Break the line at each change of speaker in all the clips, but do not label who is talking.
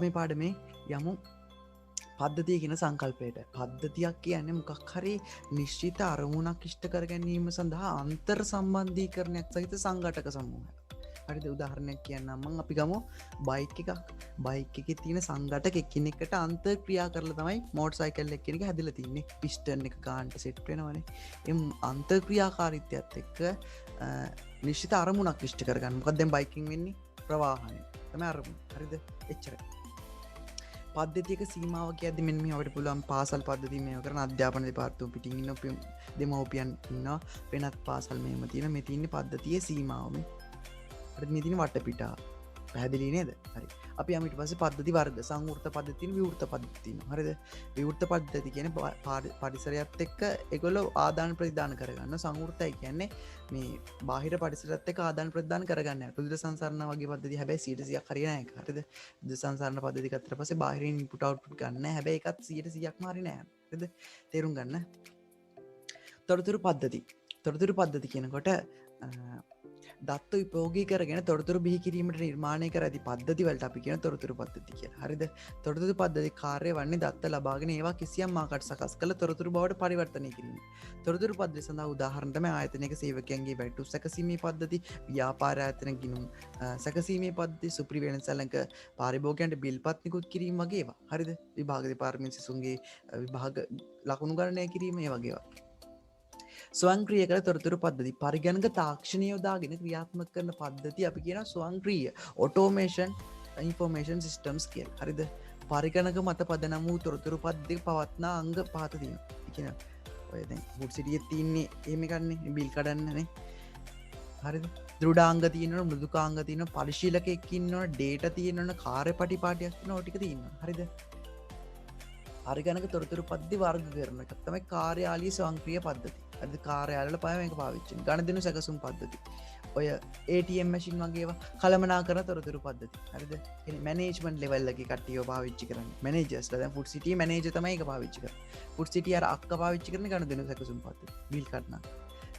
මේ පාඩමේ යමු පද්ධතිය කියන සංකල්පයට. පද්ධතියක් කියන්නේ මොකක් හරි නිශ්චිත අරමුණක් ඉෂ්ට කර ගැනීම සඳහා අන්තර් සම්බන්ධීකරණයක් සහිත සංඝටක සමූහයක්. හරිද? උදාහරණයක් කියන්නම් මම. අපි ගමු බයික් එකේ තියෙන සංඝටක එකිනෙකට අන්තර් ක්‍රියා කරලා තමයි මෝටර් සයිකල් එක්කෙනෙක් හැදිලා තින්නේ. පිස්ටන් එක ගන්නට සෙට් වෙනවනේ. ඒ අන්තර් ක්‍රියාකාරීත්වයත් එක්ක නිශ්චිත අරමුණක් ඉෂ්ට කරගන්න. මොකක්ද දැන් බයිකින් වෙන්නේ? ප්‍රවාහනය. තමයි අරමුණ. හරිද? එච්චරයි. පද්ධතියක සීමාව කියද්දි මෙන්න මේ අපිට පුළුවන් පාසල් පද්ධතිය මේව කරන අධ්‍යාපන දෙපාර්තමේන්තුව පිටින් ඉන්න දෙමව්පියන් ඉන්නවා වෙනත් පාසල් මෙහෙම තියෙන මේ තියෙන්නේ පද්ධතියේ සීමාව මේ හරිද මේ තියෙන වටපිටාව පැහැදිලි නේද හරි අපි ඊට පස්සේ පද්ධති වර්ග සංවෘත පද්ධතිය විවෘත පද්ධතිය තියෙනවා හරිද විවෘත පද්ධතිය කියන්නේ පරිසරයත් එක්ක ඒගොල්ලෝ ආදාන ප්‍රතිදාන කරගන්න සංවෘතයි කියන්නේ මේ බාහිර පරිසරයත් එක්ක ආදාන ප්‍රතිදාන කරගන්න රුධිර සංසරණ වගේ පද්ධතිය හැබැයි 100%ක් හරියන එක හරිද රුධිර සංසරණ පද්ධතිය ගත්තට පස්සේ බාහිරින් ඉන්පුට් අවුට්පුට් ගන්න හැබැයි ඒකත් 100%ක්ම හරිය නෑ හරිද තේරුම් ගන්න තොරතුරු පද්ධති කියනකොට දත්ත උපයෝගී කරගෙන තොරතුරු බිහි කිරීමට නිර්මාණය කර ඇති පද්ධති වලට අපි කියන තොරතුරු පද්ධති කියලා. හරිද? තොරතුරු පද්ධති කාර්යය වන්නේ දත්ත ලබාගෙන ඒවා කිසියම් ආකාරයකට සකස් කළ තොරතුරු බවට පරිවර්තනය කිරීම. තොරතුරු පද්ධති සඳහා උදාහරණ තමයි ආයතනයක සේවකයන්ගේ වැටුප් සැකසීමේ පද්ධති, ව්‍යාපාර ආයතන ගිණුම් සැකසීමේ පද්ධති, සුපිරි වෙළඳසැලක පාරිභෝගිකයන්ට බිල්පත් නිකුත් කිරීම වගේ ඒවා. හරිද? විභාග දෙපාර්තමේන්තුවේ සිසුන්ගේ විභාග ලකුණු ගණනය කිරීම ඒ වගේ ඒවා. ස්වයංක්‍රීය කළ තොරතුරු පද්ධති පරිගණක තාක්ෂණය යොදාගෙන ක්‍රියාත්මක කරන පද්ධතිය අපි කියනවා ස්වයංක්‍රීය ඔටෝමේෂන් ඉන්ෆෝමේෂන් සිස්ටම්ස් කියලා. හරිද? පරිගණක මත පදනම් වූ තොරතුරු පද්ධතියක පවත්නා අංග පහත තියෙනවා. ඒ කියන්නේ ඔය දැන් ෆුඩ් සිටියේ තින්නේ එහෙම ගන්නනේ බිල් කඩන්නනේ. හරිද? දෘඩාංග තියෙනවා, මෘදුකාංග තියෙනවා, පරිශීලකයෙක් ඉන්නවා, ඩේටා තියෙනවා, කාර්යපටිපාටියක් තියෙනවා, ඔය ටික තියෙනවා. හරිද? පරිගණක තොරතුරු පද්ධති වර්ග කරන එක තමයි කාර්යාලීය ස්වයංක්‍රීය පද්ධති. හරිද? කාර්යාලවල පය මේක පාවිච්චි කරන. ගණදෙනු සැකසුම් පද්ධති. ඔය ATM මැෂින් වගේ ඒවා කළමනාකරන තොරතුරු පද්ධති. හරිද? කියන්නේ මැනේජ්මන්ට් ලෙවල් එකේ කට්ටියව පාවිච්චි කරන්නේ. මැනේජර්ස්ලා දැන් ෆුඩ් සිටියේ මැනේජර් තමයි ඒක පාවිච්චි කරන්නේ. ෆුඩ් සිටියේ අර අක්ක පාවිච්චි කරන ගණදෙනු සැකසුම් පද්ධති. බිල් කඩන.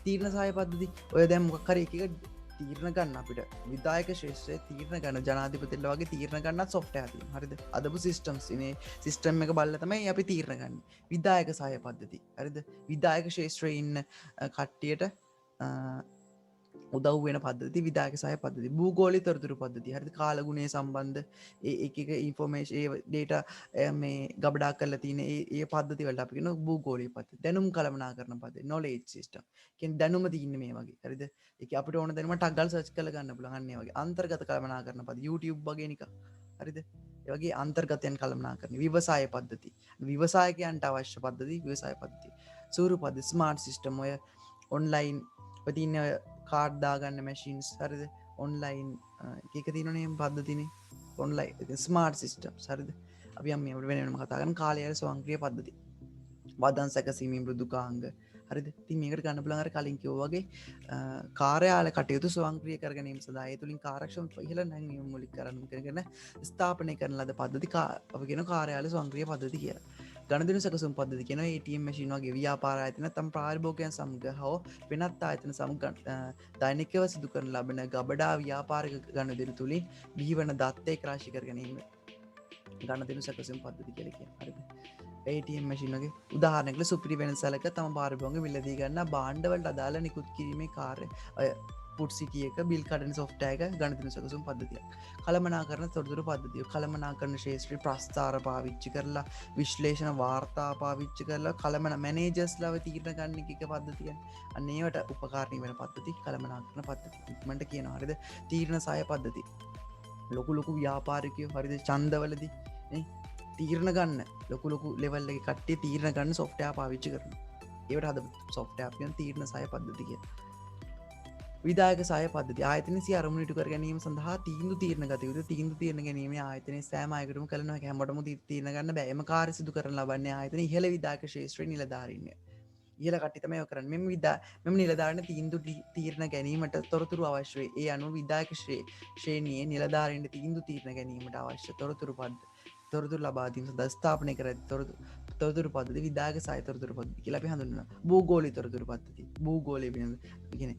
තීරණ සහාය පද්ධති. ඔය දැන් මොකක් හරි එකක තීරණ ගන්න අපිට විදායක ශේෂ්ත්‍රයේ තීරණ ගන්න ජනාධිපතිලා වගේ තීරණ ගන්නත් සොෆ්ට්වෙයාර් තියෙනවා. හරිද? අදපු සිස්ටම්ස් ඉනේ සිස්ටම් එක බලලා තමයි අපි තීරණ ගන්න. විදායක සහාය පද්ධති. හරිද? විදායක ශේෂ්ත්‍රයේ ඉන්න කට්ටියට උදව් වෙන පද්ධති විදායක සහාය පද්ධති. භූගෝලීය තොරතුරු පද්ධති. හරිද? කාලගුණයේ සම්බන්ධ එක ඉන්ෆෝමේෂන් ඒ ඩේටා මේ ගබඩා කරලා තියෙන ඒ පද්ධති වලට අපි කියනවා භූගෝලීය පද්ධති. දැනුම් කළමනාකරන පද්ධති. knowledge system. කියන්නේ දැනුම තියෙන්නේ මේ වගේ. හරිද? ඒක අපිට ඕන දැනුම ටක් ගාලා සර්ච් කරලා ගන්න පුළුවන්. අන්න ඒ වගේ අන්තර්ගත කළමනාකරන පද්ධති. YouTube වගේ නිකන්. හරිද? ඒ වගේ අන්තර්ගතයන් කළමනාකරන ව්‍යවසාය පද්ධති. ව්‍යවසායකයන්ට අවශ්‍ය පද්ධති ව්‍යවසාය පද්ධති. සූරු පද්ධති ස්මාර්ට් සිස්ටම් ඔය ඔන්ලයින් පතින්න කාඩ් දාගන්න මැෂින්ස් හරිද ඔන්ලයින් එක තියනේ පද්ධතිනේ ඔන්ලයින් ස්මාර්ට් සිස්ටම්ස් හරිද අපි මේ වෙනම කතා කරන කාලයල ස්වයංක්‍රීය පද්ධති වදන් සැකසීමේ මෘදුකාංග හරිද ඉතින් මේකට ගන්න පුළුවන් අර කලින් කිව්වා වගේ කාර්යාල කටයුතු ස්වයංක්‍රීය කර ගැනීම සඳහා ඒ තුලින් කාර්යක්ෂමතාව ඉහළ නැංවීම මූලික කරගෙන ස්ථාපනය කරන ලද පද්ධති අපි කියන කාර්යාල ස්වයංක්‍රීය පද්ධති කියලා. ගණදෙනු සැකසුම් පද්ධති කියනවා ATM මැෂින් වගේ ව්‍යාපාර ආයතන තම ප්‍රායෝගිකයන් සමග හෝ වෙනත් ආයතන සමග දෛනිකව සිදු කරන ලබන ගබඩා ව්‍යාපාරික ගණදෙනු තුලින් බිහිවන දත්ත එක් රාශී කර ගැනීම ගණදෙනු සැකසුම් පද්ධති කියලා කියනවා. හරිද? ATM මැෂින් වගේ උදාහරණයකට සුපිරි වෙළඳසැලක තම පාරිභෝගික මිලදී ගන්න භාණ්ඩ වලට අදාළ නිකුත් කිරීමේ කාර්ය ෆුඩ් සිටි එක බිල් කඩන සොෆ්ට්වෙයාර් එක ගණිත සැකසුම් පද්ධතියක්. කළමනාකරන තොරතුරු පද්ධතිය. කළමනාකරන ශාස්ත්‍රීය ප්‍රස්තාර පාවිච්චි කරලා විශ්ලේෂණ වාර්තා පාවිච්චි කරලා කළමන මැනේජර්ස්ලාව තීරණ ගන්න එක පද්ධතියක්. අන්න ඒවට උපකාරී වෙන පද්ධති කළමනාකරන පද්ධති. ඉක්මනට කියනවා හරිද? තීරණ සහාය පද්ධති. ලොකු ව්‍යාපාරිකයෝ හරිද ඡන්දවලදී නේ තීරණ ගන්න ලොකු ලෙවල් එකේ කට්ටිය තීරණ ගන්න සොෆ්ට්වෙයාර් පාවිච්චි කරනවා. ඒවට හදපු සොෆ්ට්වෙයාර් කියන තීරණ සහාය පද්ධති කියලා. විදායක සහාය පද්ධතිය ආයතනයේ සිය අරමුණු ඉටු කර ගැනීම සඳහා තීන්දුව තීරණ ගත යුතු තීන්දුව තීරණ ගැනීම ආයතනයේ සෑම අයකටම කළ නොහැකි හැමෝටම තීරණ ගන්න බෑ. එම කාර්ය සිදු කරන ලබන්නේ ආයතනයේ ඉහළ විදායක ශාස්ත්‍රයේ නිලධාරීන්ය. ඉහළ කට්ටිය තමයි ඔය කරන්නේ. මෙම නිලධාරීන් තීන්දුව තීරණ ගැනීමට තොරතුරු අවශ්‍ය වේ. ඒ අනුව විදායක ශ්‍රේණියේ නිලධාරීන් තීන්දුව තීරණ ගැනීමට අවශ්‍ය තොරතුරු ලබා දීම සඳහා ස්ථාපනය කර ඇති තොරතුරු පද්ධති විදායක සහාය තොරතුරු පද්ධති කියලා අපි හඳුන්වනවා. භූගෝලීය තොරතුරු පද්ධති. භූගෝලීය කියන්නේ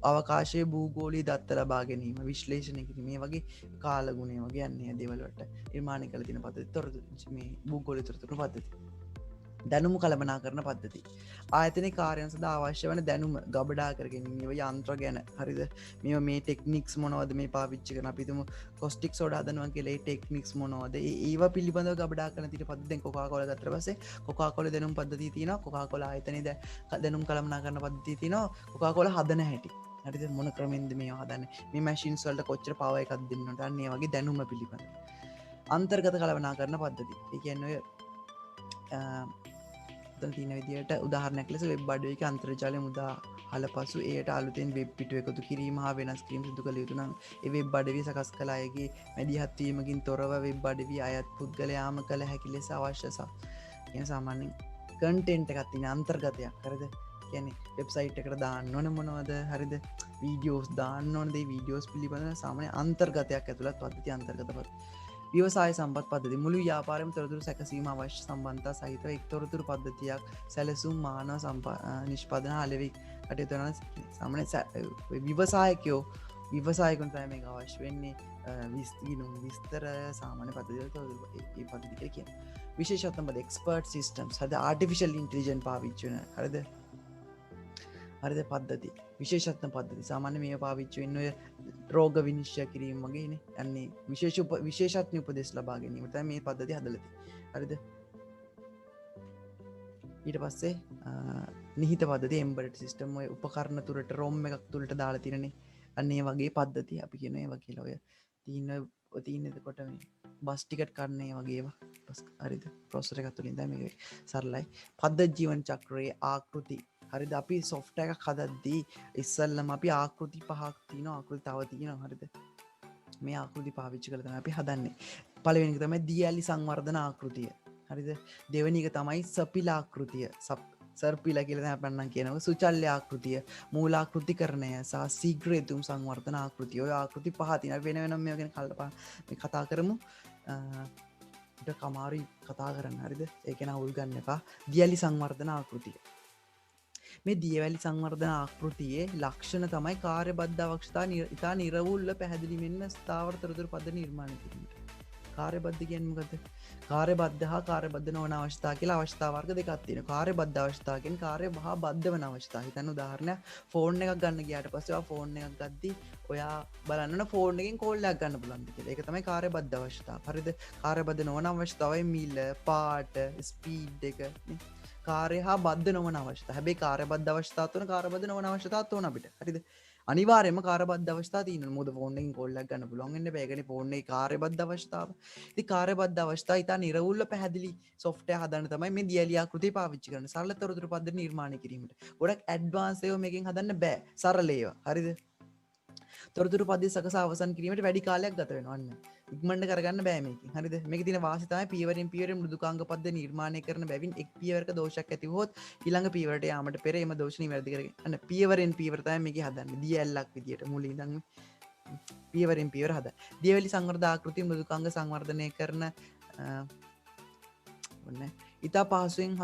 අවකාශයේ භූගෝලීය දත්ත ලබා ගැනීම විශ්ලේෂණය කිරීම මේ වගේ කාලගුණය වගේ යන්නේ දේවල් වලට නිර්මාණය කළ තියෙන පද්ධති තොරතුරු මේ භූගෝලීය තොරතුරු පද්ධති දැනුම කළමනා කරන පද්ධති ආයතන කාර්යන් සඳහා අවශ්‍ය වන දැනුම ගබඩා කරගෙන මේ යන්ත්‍ර ගැන හරිද මේ ටෙක්නික්ස් මොනවද මේ පාවිච්චි කරන අපි තුමු කොස්ටික් සෝඩා හදනවා කියලා ඒ ටෙක්නික්ස් මොනවද ඒවා පිළිබඳව ගබඩා කරන තියෙන පද්ධතිය දැන් කොකාකෝලා ගත්ත පස්සේ කොකාකෝලා දැනුම් පද්ධතිය තියෙනවා කොකාකෝලා ආයතනයේ දැනුම් කළමනා කරන පද්ධතිය තියෙනවා කොකාකෝලා හදන හැටි හරිද මොන ක්‍රමෙන්ද මේවා හදන්නේ මේ මැෂින්ස් වලට කොච්චර පවර් එකක් දෙන්නවද අන්න ඒ වගේ දැනුම පිළිබඳව අන්තර්ගත කළමනා කරන පද්ධති ඒ කියන්නේ තින විදිට උදාහරනක් ලෙස වෙබ් අඩුවක අන්තර්ජාලය මුදා හල පසු ඒයට අලුතෙන් වෙබ් පිටුව එකතු කිරීම හා වෙනස් කිරීම සිදු කළ යුතුනම් වෙබ් අඩවී සකස් කලායගේ මැදිහත්වීමකින් තොරව වෙබ් අඩවී අයත් පුද්ගලයාම කළ හැකි ලෙස අවශ්‍යසා කියන සාමාන්‍යෙන් කන්ටෙන්ට් එකත්තින අන්තර්ගතයක් කරද කියන වෙබ්සයිට් එකට දාන්න ඕන මොනවද හරිද වීඩියෝස් දාන්න ඕනද වීඩියෝස් පිළිබඳ සාමාන්‍ය අන්තර්ගතයක් ඇතුළත් පද්ධති අන්තර්ගතපත් ව්‍යවසාය සම්පත් පද්ධති මුළු ව්‍යාපාරම තොරතුරු සැකසීම අවශ්‍ය සම්බන්ධතා සහිතව එක් තොරතුරු පද්ධතියක් සැලසුම් මානව නිෂ්පාදන අලෙවි කටයුතු කරන සාමාන්‍ය ව්‍යවසායකයෝ විවසායකුන් තමයි මේක අවශ්‍ය වෙන්නේ විස්තර සාමාන්‍ය පද්ධතිය පද්ධතිය කියන විශේෂත්වම පද එක්ස්පර්ට් සිස්ටම්ස් හද ආර්ටිෆිෂල් ඉන්ටෙලිජන්ස් පාවිච්චි වෙන හරිද හරිද පද්ධති විශේෂත්ව පද්ධති සාමාන්‍ය මේ පාවිච්චි වෙන්න ඔය රෝග විනිශ්චය කිරීම වගේනේ යන්නේ විශේෂත්ව උපදෙස් ලබා ගැනීම තමයි මේ පද්ධතිය හදලා තියෙන්නේ හරිද ඊට පස්සේ නිහිත පද්ධතිය එම්බෙඩඩ් සිස්ටම් ඔය උපකරණ තුරට ROM එකක් තුලට දාලා තියෙනනේ අන්න ඒ වගේ පද්ධතිය අපි කියන ඒවා කියලා ඔය තියෙන එතකොට මේ බස් ටිකට් ගන්න ඒ වගේ ඒවා හරිද ප්‍රොසෙසර් එකක් තුලින් තමයි මේක සරලයි පද්ධති ජීවන චක්‍රයේ ආකෘති හරිද අපි සොෆ්ට්වෙයාර් එකක් හදද්දී ඉස්සල්ලාම අපි ආකෘති පහක් තියෙනවා ආකෘති තව තියෙනවා හරිද මේ ආකෘති පාවිච්චි කරලා තමයි අපි හදන්නේ පළවෙනි එක තමයි දියැලි සංවර්ධන ආකෘතිය හරිද දෙවෙනි එක තමයි සපිල ආකෘතිය සර්පිලා කියලා තමයි අපන්නම් කියනවා සුචල්්‍ය ආකෘතිය මූලාකෘතිකරණය සහ ශීඝ්‍රේතුම් සංවර්ධන ආකෘතිය ඔය ආකෘති පහ තියෙනවා වෙන වෙනම මේවා ගැන මේ කතා කරමු ඊට කමාරි කතා කරන්න හරිද ඒක න අවුල් ගන්න එපා දියැලි සංවර්ධන ආකෘතිය මේ දියවැලි සංවර්ධන ආකෘතියේ ලක්ෂණ තමයි කාර්යබද්ධ අවශ්‍යතා ඉතා නිරවුල්ව පැහැදිලි මෙන්න ස්ථාවර තොරතුරු පද්ධති නිර්මාණය කිරීමට කාර්යබද්ධ කියන්නේ මොකද්ද කාර්යබද්ධ හා කාර්යබද්ධ නොවන අවශ්‍යතා කියලා අවශ්‍යතා වර්ග දෙකක් තියෙනවා කාර්යබද්ධ අවශ්‍යතා කියන්නේ කාර්ය හා බද්ධ වෙන අවශ්‍යතා හිතන්න උදාහරණයක් ෆෝන් එකක් ගන්න ගියාට පස්සේ ඔයා ෆෝන් එකක් ගද්දි ඔයා බලන්න ඕන ෆෝන් එකෙන් කෝල් එකක් ගන්න පුළුවන්ද කියලා ඒක තමයි කාර්යබද්ධ අවශ්‍යතා හරිද කාර්යබද්ධ නොවන අවශ්‍යතාවයි මිල පාට ස්පීඩ් එක නේ කාර්ය හා බද්ධ නොවන අවශ්‍යතා හැබැයි කාර්යබද්ධ අවශ්‍යතා තුන කාර්යබද්ධ නොවන අවශ්‍යතාවත් ඕන අපිට හරිද අනිවාර්යයෙන්ම කාර්යබද්ධ අවශ්‍යතා තියෙනවා මොකද ෆෝන් එකෙන් කෝල් එකක් ගන්න පුළුවන් වෙන්නේ බෑ ඒකනේ ෆෝන් එකේ කාර්යබද්ධ අවශ්‍යතාව ඉතින් කාර්යබද්ධ අවශ්‍යතා ඉතා නිරවුල්ව පැහැදිලි සොෆ්ට්වෙයාර් හදන්න තමයි මේ දියැලි ආකෘතිය පාවිච්චි කරන්නේ සරල තොරතුරු පද්ධති නිර්මාණය කිරීමට ගොඩක් ඇඩ්වාන්ස් ඒවා මේකෙන් හදන්න බෑ සරල ඒවා හරිද තොරතුරු පද්ධති සකසා අවසන් කිරීමට වැඩි කාලයක් ගත වෙනවා අන්න ඉක්මනට කරගන්න බෑ මේකෙන් හරිද මේකේ තියෙන වාසිය තමයි පියවරෙන් පියවර මෘදුකාංග පද්ධති නිර්මාණය කරන බැවින් එක් පියවරක දෝෂයක් ඇති වුවොත් ඊළඟ පියවරට යාමට පෙර එම දෝෂ නිවැරදි කරගෙන අන්න පියවරෙන් පියවර තමයි මේකේ හදන්නේ දියැලක් විදියට මුලින් ඉඳන් පියවරෙන් පියවර හදා දියවැලි සංවර්ධන ආකෘති මෘදුකාංග සංවර්ධනය කරන ඔන්න ඉතා පහසුවෙන්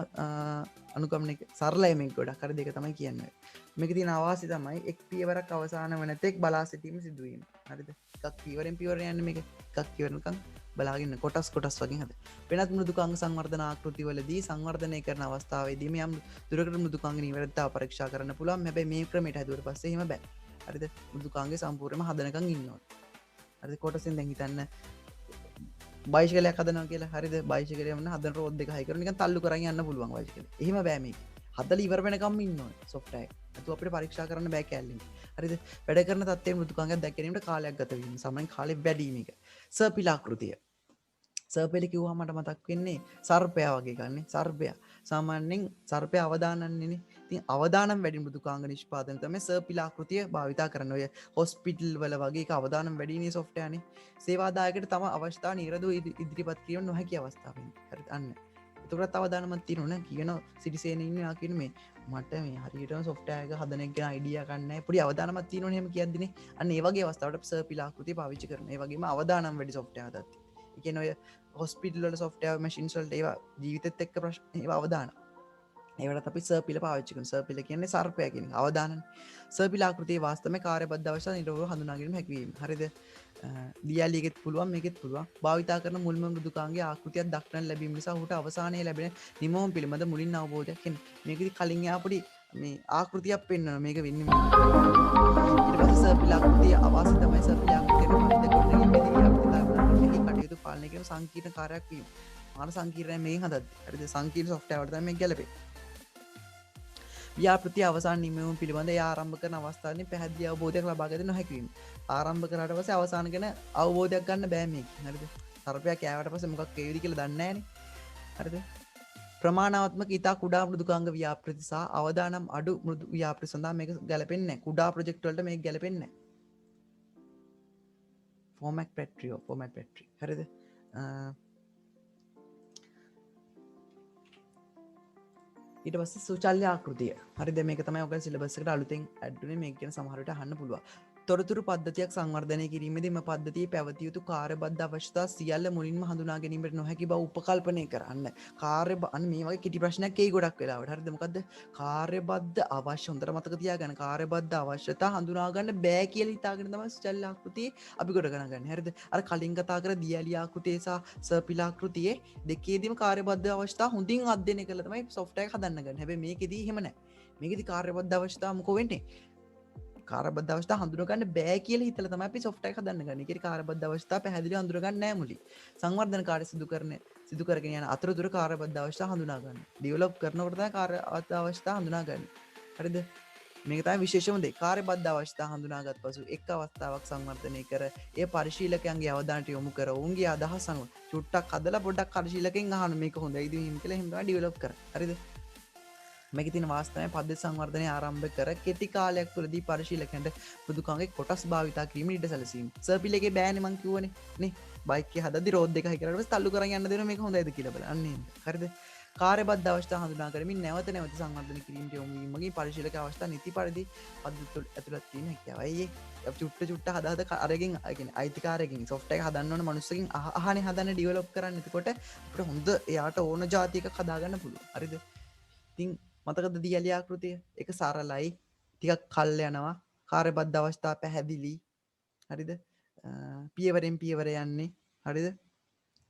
අනුගමනය සරලයි මේක ගොඩක් හරි දෙක තමයි කියන්නේ මේක තියෙන අවාසිය තමයි එක් පියවරක් අවසාන වන තෙක් බලා සිටීම සිදුවීම හරිද එකක් පියවරෙන් පියවර යන්නේ මේක එකක් පියවරනකම් බලාගෙන කොටස් වගේ හද වෙනත් මෘදුකාංග සංවර්ධන ආකෘති වලදී සංවර්ධනය කරන අවස්ථාවේදී මේ යම් දුරකට මෘදුකාංග නිවැරදිතාව පරීක්ෂා කරන්න පුළුවන් හැබැයි මේ ක්‍රමයට හදුවට පස්සේ එහෙම බෑ හරිද මෘදුකාංගේ සම්පූර්ණයෙන්ම හදනකම් ඉන්න ඕනේ හරිද කොටසෙන් දැන් හිතන්න බයිසිකලයක් හදනවා කියලා හරිද බයිසිකලය මොන හදන රෝඩ් දෙක හයි කරලා නිකන් තල්ලු කරන් යන්න පුළුවන් බයිසිකලේ එහෙම බෑ මේක හදලා ඉවර වෙනකම් ඉන්න ඕනේ සොෆ්ට්වෙයාර් එක නැතුව අපිට පරීක්ෂා කරන්න බෑ කැලේ හරිද වැඩ කරන තත්ත්වයේ මෘදුකාංගයක් දැක ගැනීමට කාලයක් ගත වෙනවා සාමාන්‍යයෙන් කාලෙ වැඩි මේක සර්පිල ආකෘතිය සර්පෙල කිව්වම මට මතක් වෙන්නේ සර්පයා වගේ ගන්නේ සර්පයා සාමාන්‍යයෙන් සර්පයා අවදානන්නේනේ ඉතින් අවදානම් වැඩි මෘදුකාංග නිෂ්පාදනය තමයි සර්පිල ආකෘතිය භාවිතා කරන ඔය හොස්පිටල් වල වගේ එක අවදානම් වැඩිනේ සොෆ්ට්වෙයාර්නේ සේවාදායකට තම අවශ්‍යතා නිරදව ඉදිරිපත් කිරීම නොහැකි අවස්ථාවෙන් හරිද අන්න එතකොට අවදානමක් තියෙනවා නේ කියන සිටිසේන ඉන්නවා කියන මේ මට මේ හරියටම සොෆ්ට්වෙයාර් එක හදන එක ගැන අයිඩියා ගන්න නැහැ පොඩි අවදානමක් තියෙනවනේ එහෙම කියද්දිනේ අන්න ඒ වගේ අවස්ථාවකට සර්පිල ආකෘතිය පාවිච්චි කරනවා ඒ වගේම අවදානම් වැඩි සොෆ්ට්වෙයාර් හදද්දී ඒ කියන්නේ ඔය හොස්පිටල් වල සොෆ්ට්වෙයාර් මැෂින්ස් වලට ඒවා ජීවිතෙත් එක්ක ප්‍රශ්න ඒවා අවදානම් ඒවට අපි සර්පිල පාවිච්චි කරනවා. සර්පිල කියන්නේ සර්පයා කියන එක. අවදානනේ. සර්පිල ආකෘතියේ වාස්තවම කාර්යබද්ධ අවශ්‍ය නිරෝධ හඳුනා ගැනීම හැකියවීම. හරිද? දියාලියෙත් පුළුවන් මේකෙත් පුළුවන්. භාවිතා කරන මුල්ම මෘදුකාංගයේ ආකෘතියක් දක්නට ලැබීම නිසා ඔහුට අවසානයේ ලැබෙන නිමවුම් පිළිබඳ මුලින් අවබෝධයක් එන්නේ. මේකෙදි කලින් යාපොඩි මේ ආකෘතියක් පෙන්වනවා. මේක වෙන්නේ ඊට පස්සේ සර්පිල ආකෘතිය අවාසි තමයි සර්පිල ආකෘතියට පරිද ගොඩනැගීමේදී අපිට කටයුතු පාලනය කරන සංකීර්ණ කාර්යයක් වීම. මාන සංකීර්ණයි මේක හදද්දි. හරිද? සංකීර්ණ සොෆ්ට්වෙයාර් වලට තමයි මේක ගැලපෙන්නේ. ව්‍යාපෘති අවසාන නිමවීම පිළිබඳ ආරම්භ කරන අවස්ථාවේ පැහැදිලි අවබෝධයක් ලබා ගන්න නොහැකි වීම. ආරම්භ කරාට පස්සේ අවසාන ගැන අවබෝධයක් ගන්න බෑ මේක. හරිද? සර්පයා කෑවට පස්සේ මොකක් වේවිද කියලා දන්නේ නැහනේ. හරිද? ප්‍රමාණාත්මක ඉතා කුඩා මෘදුකාංග ව්‍යාපෘති සහ අවදානම් අඩු මෘදු ව්‍යාපෘති සඳහා මේක ගැලපෙන්නේ නැහැ. කුඩා ප්‍රොජෙක්ට් වලට මේක ගැලපෙන්නේ නැහැ. ෆෝමැට් පැට්‍රි. හරිද? ඊට පස්සේ සුචල්්‍ය ආකෘතිය. හරිද? මේක තමයි ඔයගොල්ලෝ සිලබස් එකට අලුතෙන් ඇඩ් වුනේ. මේක කියන සමහර විට අහන්න පුළුවන්. තොරතුරු පද්ධතියක් සංවර්ධනය කිරීමේදී මේ පද්ධතියේ පැවතිය යුතු කාර්යබද්ධ අවශ්‍යතා සියල්ල මුලින්ම හඳුනා ගැනීමට නොහැකි බව උපකල්පනය කරන්න. අන්න මේ වගේ කිටි ප්‍රශ්නයක් එයි ගොඩක් වෙලාවට. හරිද? මොකද්ද? කාර්යබද්ධ අවශ්‍ය හොඳට මතක තියාගන්න. කාර්යබද්ධ අවශ්‍යතා හඳුනා ගන්න බෑ කියලා හිතාගෙන තමයි සුචල්්‍ය ආකෘතියේ අපි කොට ගණන් ගන්න. හරිද? අර කලින් කතා කර දියලි ආකෘතියේ සහ සර්පිල ආකෘතියේ දෙකේදීම කාර්යබද්ධ අවශ්‍යතා හොඳින් අධ්‍යයනය කරලා තමයි සොෆ්ට්වෙයාර් එක හදන්න ගන්න. හැබැයි මේකෙදී එහෙම නැහැ. මේකෙදී කාර්යබද්ධ අවශ්‍යතා මොකෝ වෙන්නේ? කාර්යබද්ධ අවශ්‍යතා හඳුනගන්න බෑ කියලා හිතලා තමයි අපි සොෆ්ට්වෙයාර් හදන්න ගන්නේ. ඒකේ කාර්යබද්ධ අවශ්‍යතා පැහැදිලිව හඳුනගන්නේ නැහැ මුලින්. සංවර්ධන කාර්ය සිදු කරගෙන යන අතරතුර කාර්යබද්ධ අවශ්‍යතා හඳුනා ගන්න. ඩෙවලොප් කරනකොට තමයි කාර්යබද්ධ අවශ්‍යතා හඳුනා ගන්න. හරිද? මේක තමයි විශේෂම දේ. කාර්යබද්ධ අවශ්‍යතා හඳුනාගත් පසු එක් අවස්ථාවක් සංවර්ධනය කර ඒ පරිශීලකයන්ගේ අවධානයට යොමු කර ඔවුන්ගේ අදහස් අනුව චුට්ටක් හදලා පොඩ්ඩක් පරිශීලකෙන් අහන්න මේක හොඳයිද එහෙම කියලා එහෙම තමයි ඩෙවලොප් කරන්නේ. හරිද? මේක තියෙන වාස්තවය පද්ධති සංවර්ධනය ආරම්භ කර කෙටි කාලයක් තුළදී පරිශීලකයන්ට මෘදුකාංගයේ කොටස් භාවිතා කිරීම ඉඩ සැලසීම. සර්පිල් එකේ බෑනේ මං කිව්වනේ නේ. බයික් එක හදද්දි රෝඩ් එක හයි කරලා ඊට පස්සේ තල්ලු කරන් යන්න දෙනවා මේක හොඳයිද කියලා බලන්න. අන්න එහෙම. හරිද? කාර්යබද්ධ අවශ්‍යතා හඳුනා කරමින් නැවත සංවර්ධනය කිරීමට යොමු වීමගේ පරිශීලක අවස්ථා නිති පරිදි පද්ධතිය ඇතුළත් තියෙන හැකියාවයි. ඒ චුට්ට හදා අරගෙන කියන්නේ අයිතිකාරයෙන් සොෆ්ට්වෙයාර් එක හදන්න ඕන මනුස්සකින් අහනේ හදන්න ඩෙවලොප් කරන්න. එතකොට අපිට හොඳ එයාට ඕන જાති එකක් හදාගන්න පුළුවන්. හරිද? ඉතින් මතකද දියලි ආකෘතිය? ඒක සරලයි. ටිකක් කල් යනවා. කාර්යබද්ධ අවස්ථා පැහැදිලි. හරිද? පියවරෙන් පියවර යන්නේ. හරිද?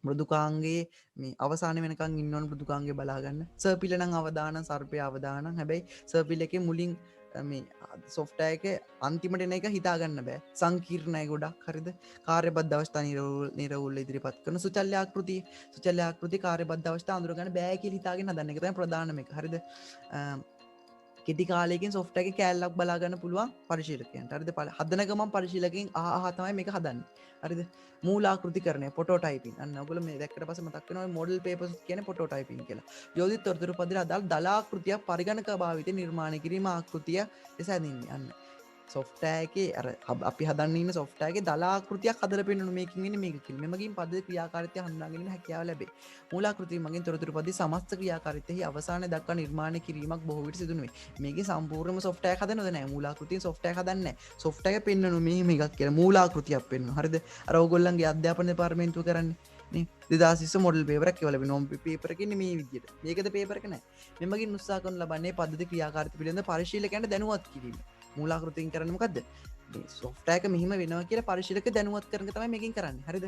මෘදුකාංගයේ මේ අවසාන වෙනකන් ඉන්න ඕන මෘදුකාංගය බලා ගන්න. සර්පිල නම් අවදානම්, සර්පය අවදානම්. හැබැයි සර්පිල එකේ මුලින් මේ සොෆ්ට්වෙයාර් එකේ අන්තිමට එන එක හිතා ගන්න බෑ. සංකීර්ණයි ගොඩක්. හරිද? කාර්යබද්ධ අවස්ථා නිරවුල් ඉදිරිපත් කරන සුචල්්‍ය ආකෘතිය. සුචල්්‍ය ආකෘතිය කාර්යබද්ධ අවස්ථා අඳුර ගන්න බෑ කියලා හිතාගෙන හදන්න එක තමයි ප්‍රධානම එක. හරිද? කෙටි කාලයකින් සොෆ්ට්වෙයාර් එකේ කෑල්ලක් බලා ගන්න පුළුවන් පරිශීලකයන්ට. හරිද? හදන ගමන් පරිශීලකයන් අහ තමයි මේක හදන්නේ. හරිද? මූලාකෘතිකරණය ප්‍රොටෝටයිපින්. අන්න ඔයගොල්ලෝ මේ දැක්කට පස්සේ මතක් වෙනවා මොඩල් පේපර්ස් කියන්නේ ප්‍රොටෝටයිපින් කියලා. යෝජිත තොරතුරු පද්ධතිය අදාළ දලාකෘතියක් පරිගණක භාවිතයෙන් නිර්මාණය කිරීම ආකෘතිය ලෙස හැඳින්වන්නේ. අන්න සොෆ්ට්වෙයාර් එකේ අර අපි හදන්න ඉන්න සොෆ්ට්වෙයාර් එකේ දලාකෘතියක් හදලා පෙන්නන මේකින් ඉන්නේ මේක කියලා. මෙමගින් පද්ධති ක්‍රියාකාරීත්වය හඳුනා ගැනීම හැකියාව ලැබේ. මූලාකෘතිය මගින් තොරතුරු පද්ධති සමස්ත ක්‍රියාකාරීත්වයේ අවසානයේ දක්වා නිර්මාණය කිරීමක් බොහෝ විට සිදු නොවේ. මේකේ සම්පූර්ණම සොෆ්ට්වෙයාර් හදනවද නැහැ. මූලාකෘතියෙන් සොෆ්ට්වෙයාර් හදන්නේ නැහැ. සොෆ්ට්වෙයාර් එක පෙන්නන මෙහෙම එකක් කියලා මූලාකෘතියක් පෙන්නනවා. හරිද? අර ඕගොල්ලන්ගේ අධ්‍යාපන දෙපාර්තමේන්තුව කරන්නේ නේ 2020 මොඩල් පේපර් එකක් කියලා වෙනවා. පේපර් එකේ මේ විදියට. මේකද පේපර් එක නැහැ. මෙමගින් උත්සාහ කරන ලබන්නේ පද්ධති ක්‍රියාකාරීත්වය පිළිබඳ පරිශීලකයන්ට දැනුවත් කිරීම. මූලාකෘතියෙන් කරන්නේ මොකද්ද? මේ සොෆ්ට්වෙයාර් එක මෙහිම වෙනවා කියලා පරිශීලක දැනුවත් කරන එක තමයි මේකෙන් කරන්නේ. හරිද?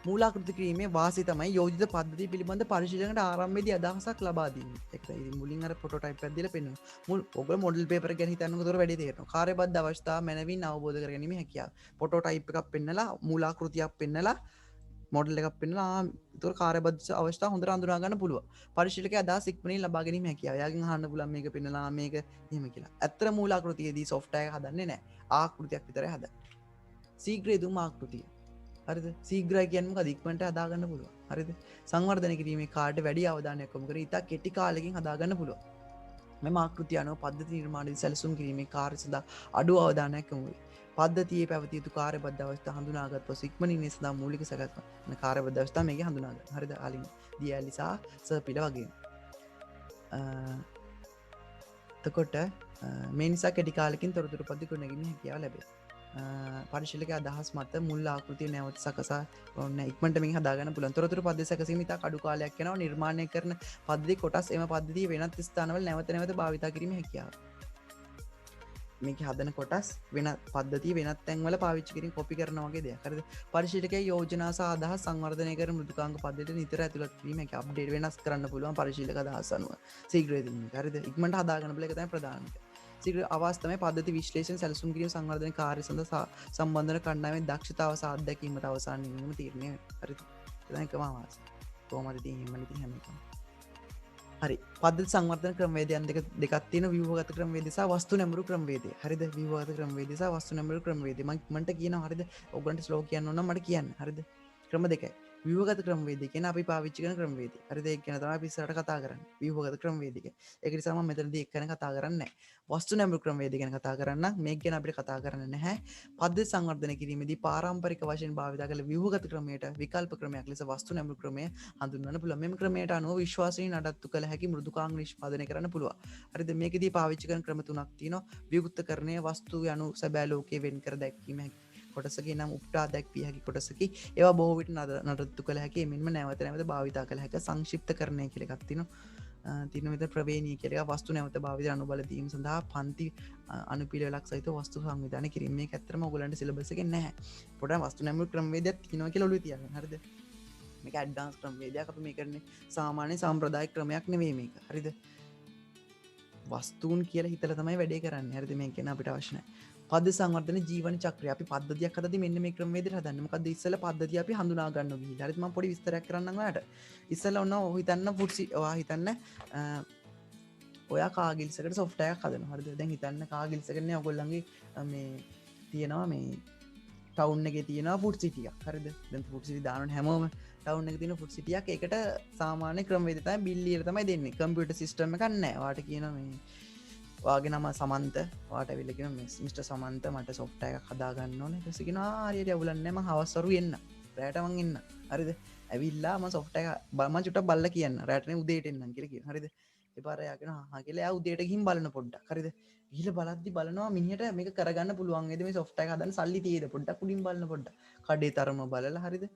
මූලාකෘති කිරීමේ වාසිය තමයි යෝජිත පද්ධතිය පිළිබඳ පරිශීලනයට ආරම්භයේදී අදහසක් ලබා දෙන්නේ. ඒකයි ඉතින් මුලින් අර ප්‍රොටෝටයිප් එකක් දීලා පෙන්නනවා. ඔයගොල්ලෝ මොඩල් පේපර් එක ගැන හිතන්නකො උතර වැඩි තේරෙනවා. කාර්යබද්ධ අවශ්‍යතාව මනවින් අවබෝධ කරගැනීමේ හැකියාව. ප්‍රොටෝටයිප් එකක් පෙන්නලා මූලාකෘතියක් පෙන්නලා මොඩල් එකක් පෙන්නලා ඒතර කාර්යබද්ධ අවශ්‍යතාව හොඳට අඳුනා ගන්න පුළුවන්. පරිශීලකයා අදහස් ඉක්මනින් ලබා ගැනීම හැකියාව. එයාගෙන් අහන්න පුළුවන් මේක පෙන්නලා මේක එහෙම කියලා. ඇත්තට මූලාකෘතියේදී සොෆ්ට්වෙයාර් එක හදන්නේ නැහැ. ආකෘතියක් විතරයි හදන්නේ. ශීඝ්‍ර දුම ආකෘතිය. හරිද? ශීඝ්‍රයි කියන්නේ මොකද? ඉක්මනට හදා ගන්න පුළුවන්. හරිද? සංවර්ධනය කිරීමේ කාර්යයට වැඩි අවධානයක් යොමු කර ඉතා කෙටි කාලෙකින් හදා ගන්න පුළුවන්. මෙම ආකෘතිය අනුව පද්ධති නිර්මාණයේදී සැලසුම් කිරීමේ කාර්ය සඳහා අඩු අවධානයක් යොමු වේ. පද්ධතියේ පැවතිය යුතු කාර්යබද්ධ අවස්ථා හඳුනාගත් පසු ඉක්මනින් ඒ සඳහා මූලික සැලැස්ම මේ කාර්යබද්ධ අවස්ථා මේකේ හඳුනා ගන්න. හරිද? අලින් දියලි සහ සර්පිල වගේ. එතකොට මේ නිසා කෙටි කාලෙකින් තොරතුරු පද්ධති ගොඩනැගීමේ හැකියාව ලැබේ. පරිශීලක අදහස් මත මුල් ආකෘතිය නැවත සකසා ඔන්න ඉක්මනට මේක හදාගන්න පුළුවන්. තොරතුරු පද්ධති සැකසීම ඉතා කඩු කාලයක් යනවා. නිර්මාණය කරන පද්ධති කොටස් එම පද්ධතිය වෙනත් ස්ථානවල නැවත නැවත භාවිතා කිරීමේ හැකියාව. මේක හදන කොටස් වෙන පද්ධතිය වෙනත් තැන්වල පාවිච්චි කිරීම කොපි කරනවා වගේ දෙයක්. හරිද? පරිශීලකයේ යෝජනා සහ අදහස් සංවර්ධනය කර මෘදුකාංග පද්ධතියට නිතර ඇතුළත් කිරීම එක අප්ඩේට් වෙනස් කරන්න පුළුවන් පරිශීලක අදහස් අනුව. ශීඝ්‍රයෙන්. හරිද? ඉක්මනට හදාගන්න බල එක තමයි ප්‍රධානම එක. ශීඝ්‍ර අවස්ථ තමයි පද්ධති විශ්ලේෂණ සැලසුම් කිරීම සංවර්ධන කාර්ය සඳහා සම්බන්ධන කණ්ඩායමේ දක්ෂතාව සහ අත්දැකීමට අවසන් වීම තීරණය. හරිද? එතන එකම අවස්ථ. කොහොමද තියෙන්නේ ඉතින් හැම එකම. හරි පද්ධති සංවර්ධන ක්‍රමවේදයන් දෙකක් තියෙන ව්‍යුහගත ක්‍රමවේදය සහ වස්තු නැඹුරු ක්‍රමවේදය. හරිද? ව්‍යුහගත ක්‍රමවේදය සහ වස්තු නැඹුරු ක්‍රමවේදය. මම ඉක්මනට කියනවා. හරිද? ඔයගොල්ලන්ට ස්ලෝ කියන්න ඕන නම් මට කියන්න. හරිද? ක්‍රම දෙකයි. ව්‍යුහගත ක්‍රමවේදය කියන අපි පාවිච්චි කරන ක්‍රමවේදය. හරිද? ඒක ගැන තමයි අපි ඉස්සරහට කතා කරන්නේ. ව්‍යුහගත ක්‍රමවේදය. ඒක නිසා මම මෙතනදී ඒක ගැන කතා කරන්නේ නැහැ. වස්තු නැඹුරු ක්‍රමවේදය ගැන කතා කරන්න මේක ගැන අපිට කතා කරන්න නැහැ. පද්ධති සංවර්ධනය කිරීමේදී පාරම්පරික වශයෙන් භාවිත කළ ව්‍යුහගත ක්‍රමයට විකල්ප ක්‍රමයක් ලෙස වස්තු නැඹුරු ක්‍රමය හඳුන්වන්න පුළුවන්. මෙම ක්‍රමයට අනුව විශ්වාසයෙන් නඩත්තු කළ හැකි මෘදුකාංග නිෂ්පාදනය කරන්න පුළුවන්. හරිද? මේකෙදී පාවිච්චි කරන ක්‍රම තුනක් තියෙනවා. විවෘතකරණය, වස්තු යනු සැබෑ ලෝකයේ වෙන් කර දැක්වීම කොටසකි නම් උපුටා දැක්විය හැකි කොටසකි. ඒවා බොහෝ විට නඩත්තු කළ හැකි. එමෙන්ම නැවත නැවත භාවිතා කළ හැකි සංක්ෂිප්තකරණය කියලා එකක් තියෙනවා. තින විත ප්‍රවේණී කියලා වස්තු නැවත භාවිත අනුබල දීම සඳහා පන්ති අනුපිළිවෙලක් සහිත වස්තු සංවිධානය කිරීම. මේක ඇත්තටම ඔයගොල්ලන්ට සිලබස් එකේ නැහැ. පොඩ්ඩක් වස්තු නැඹුරු ක්‍රමවේදයක් තියෙනවා කියලා ඔළුවේ තියාගන්න. හරිද? මේක ඇඩ්වාන්ස් ක්‍රමවේදයක්. අපි මේ කරන්නේ සාමාන්‍ය සාම්ප්‍රදායික ක්‍රමයක් නෙවෙයි මේක. හරිද? වස්තුන් කියලා හිතලා තමයි වැඩේ කරන්නේ. හරිද? මේක කියන අපිට අවශ්‍ය නැහැ. පද්ධති සංවර්ධන ජීවන චක්‍රය. අපි පද්ධතියක් හදද්දී මෙන්න මේ ක්‍රමවේදයට හදන්නේ. මොකද්ද? ඉස්සෙල්ලා පද්ධතිය අපි හඳුනා ගන්නවා ගිහිල්ලා. හරිද? මම පොඩි විස්තරයක් කරන්නම් ඔයාලට. ඉස්සෙල්ලා ඔන්න ඔය හිතන්න ඔයා හිතන්න ඔයා කාගිල්සකට සොෆ්ට්වෙයාර් එකක් හදනවා. හරිද? දැන් හිතන්න කාගිල්සකනේ ඔයගොල්ලන්ගේ මේ තියෙනවා මේ ටවුන් එකේ තියෙනවා ෆුඩ් සිටි එකක්. හරිද? දැන් ෆුඩ් සිටි දානවනේ හැමෝම ටවුන් එකේ තියෙන ෆුඩ් සිටි එකක්. ඒකට සාමාන්‍ය ක්‍රමවේදය තමයි බිල්ලියට තමයි දෙන්නේ. කම්පියුටර් සිස්ටම් එකක් නැහැ. ඔයාට කියනවා මේ වාගේ නම සමන්ත වාට ඇවිල්ලා කියනවා මිස්ටර් සමන්ත මට සොෆ්ට්වෙයාර් එකක් හදා ගන්න ඕනේ. ඊට පස්සේ කියනවා හරියට යවුලක් නැහැ මම හවස් වරු එන්න. රැට මං එන්න. හරිද? ඇවිල්ලා මම සොෆ්ට්වෙයාර් මම චුට්ටක් බලලා කියන්න. රැටනේ උදේට එන්නම් කියලා කියනවා. හරිද? එපාර එයා කියනවා හා කියලා එයා උදේට ගිහින් බලන පොඩ්ඩක්. හරිද? ගිහිල්ලා බලද්දි බලනවා මිනිහට මේක කරගන්න පුළුවන් වේද මේ සොෆ්ට්වෙයාර් එක හදන්න සල්ලි තියෙද පොඩ්ඩක් උඩින් බලන පොඩ්ඩක්. කඩේ තරම බලලා හරිද?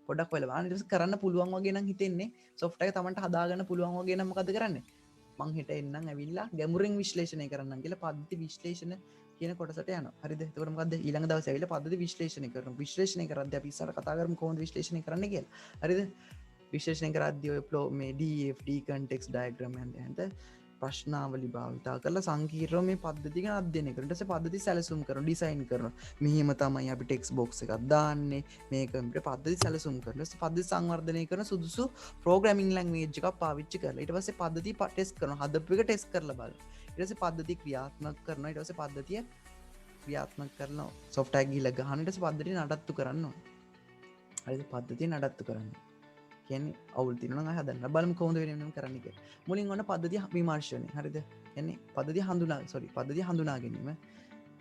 පොඩක් වෙලා බලන්න ඊට පස්සේ කරන්න පුළුවන් වගේ නම් හිතෙන්නේ සොෆ්ට්වෙයාර් එක Tamanට හදාගන්න පුළුවන් වගේ නම් මොකද කරන්නේ? මං හිට එන්නම් ඇවිල්ලා ගැමුරින් විශ්ලේෂණය කරන්න කියලා පද්ධති විශ්ලේෂණ කියන කොටසට යනවා. හරිද? එතකොට මොකද්ද ඊළඟ දවසේ ඇවිල්ලා පද්ධති විශ්ලේෂණය කරනවා. විශ්ලේෂණය කරද්දී අපි ඉස්සරහ කතා කරමු කොහොමද විශ්ලේෂණය කරන්න කියලා. හරිද? විශ්ලේෂණය කරද්දී ඔය ෆ්ලෝ මේ DFD context diagram යන ප්‍රශ්නාවලි භාවිතා කරලා සංකීර්ණව මේ පද්ධති ගැන අධ්‍යයනය කරනවා. ඊට පස්සේ පද්ධති සැලසුම් කරනවා, ඩිසයින් කරනවා. මෙහිම තමයි අපි ටෙක්ස්ට් බොක්ස් එකක් දාන්නේ. මේක අපිට පද්ධති සැලසුම් කරනවා. ඊට පස්සේ පද්ධති සංවර්ධනය කරන සුදුසු ප්‍රෝග්‍රෑමින් ලැන්ග්වේජ් එකක් පාවිච්චි කරලා ඊට පස්සේ පද්ධති ටෙස්ට් කරනවා. හදපු එක ටෙස්ට් කරලා බලනවා. ඊට පස්සේ පද්ධති ක්‍රියාත්මක කරනවා. ඊට පස්සේ පද්ධතිය ක්‍රියාත්මක කරනවා. සොෆ්ට්වෙයාර් ගිහලා ගහන ඊට පස්සේ පද්ධතිය නඩත්තු කරන්න ඕනේ. හරිද? පද්ධතිය නඩත්තු කරන්න. කියන්නේ අවුල් තියෙනවා නම් හදන්න බලමු කොහොමද වෙනම කරන්න කියලා. මුලින් ඔන්න පද්ධතිය විමර්ශනය. හරිද? කියන්නේ පද්ධතිය හඳුනා ගැනීම.